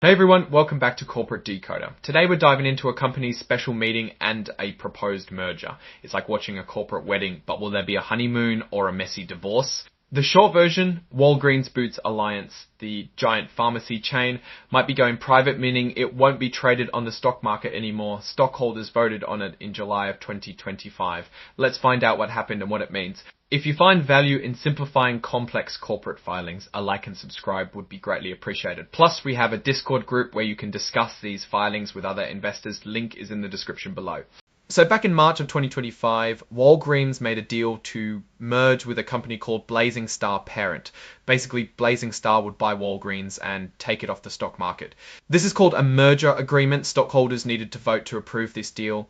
Hey everyone, welcome back to Corporate Decoder. Today we're diving into a company's special meeting and a proposed merger. It's like watching a corporate wedding, but will there be a honeymoon or a messy divorce? The short version, Walgreens Boots Alliance, the giant pharmacy chain, might be going private, meaning it won't be traded on the stock market anymore. Stockholders voted on it in July of 2025. Let's find out what happened and what it means. If you find value in simplifying complex corporate filings, a like and subscribe would be greatly appreciated. Plus, we have a Discord group where you can discuss these filings with other investors. Link is in the description below. So back in March of 2025, Walgreens made a deal to merge with a company called Blazing Star Parent. Basically, Blazing Star would buy Walgreens and take it off the stock market. This is called a merger agreement. Stockholders needed to vote to approve this deal.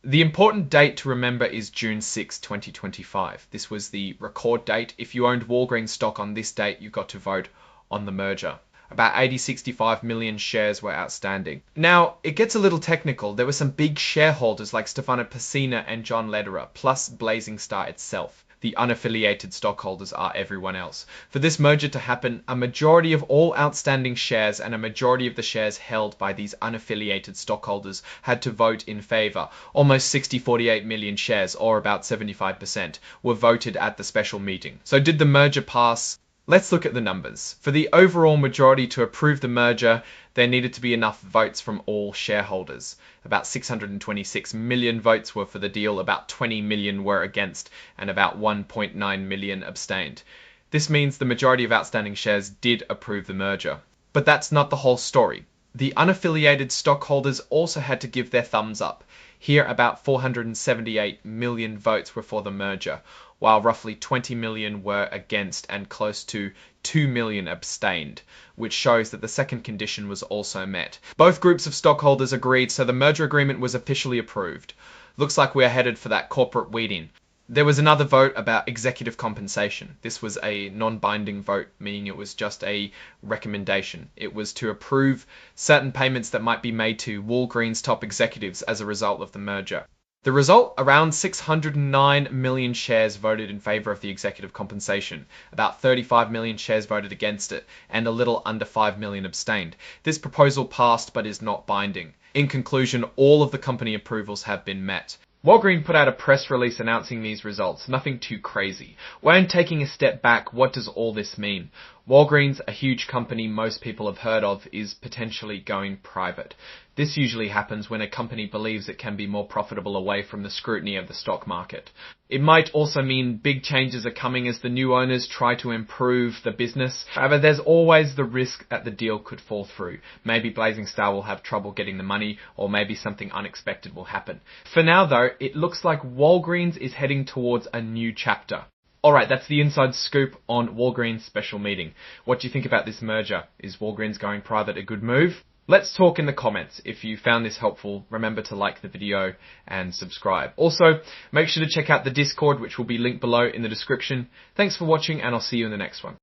The important date to remember is June 6, 2025. This was the record date. If you owned Walgreens stock on this date, you got to vote on the merger. About 65 million shares were outstanding. Now, it gets a little technical. There were some big shareholders like Stefano Pessina and John Lederer, plus Blazing Star itself. The unaffiliated stockholders are everyone else. For this merger to happen, a majority of all outstanding shares and a majority of the shares held by these unaffiliated stockholders had to vote in favor. Almost 48 million shares, or about 75%, were voted at the special meeting. So did the merger pass? Let's look at the numbers. For the overall majority to approve the merger, there needed to be enough votes from all shareholders. About 626 million votes were for the deal, about 20 million were against, and about 1.9 million abstained. This means the majority of outstanding shares did approve the merger. But that's not the whole story. The unaffiliated stockholders also had to give their thumbs up. Here, about 478 million votes were for the merger, while roughly 20 million were against and close to 2 million abstained, which shows that the second condition was also met. Both groups of stockholders agreed, so the merger agreement was officially approved. Looks like we're headed for that corporate weed-in. There was another vote about executive compensation. This was a non-binding vote, meaning it was just a recommendation. It was to approve certain payments that might be made to Walgreens top executives as a result of the merger. The result, around 609 million shares voted in favor of the executive compensation. About 35 million shares voted against it, and a little under 5 million abstained. This proposal passed but is not binding. In conclusion, all of the company approvals have been met. Walgreens put out a press release announcing these results, nothing too crazy. When taking a step back, what does all this mean? Walgreens, a huge company most people have heard of, is potentially going private. This usually happens when a company believes it can be more profitable away from the scrutiny of the stock market. It might also mean big changes are coming as the new owners try to improve the business. However, there's always the risk that the deal could fall through. Maybe Blazing Star will have trouble getting the money, or maybe something unexpected will happen. For now though, it looks like Walgreens is heading towards a new chapter. Alright, that's the inside scoop on Walgreens' special meeting. What do you think about this merger? Is Walgreens going private a good move? Let's talk in the comments. If you found this helpful, remember to like the video and subscribe. Also, make sure to check out the Discord, which will be linked below in the description. Thanks for watching, and I'll see you in the next one.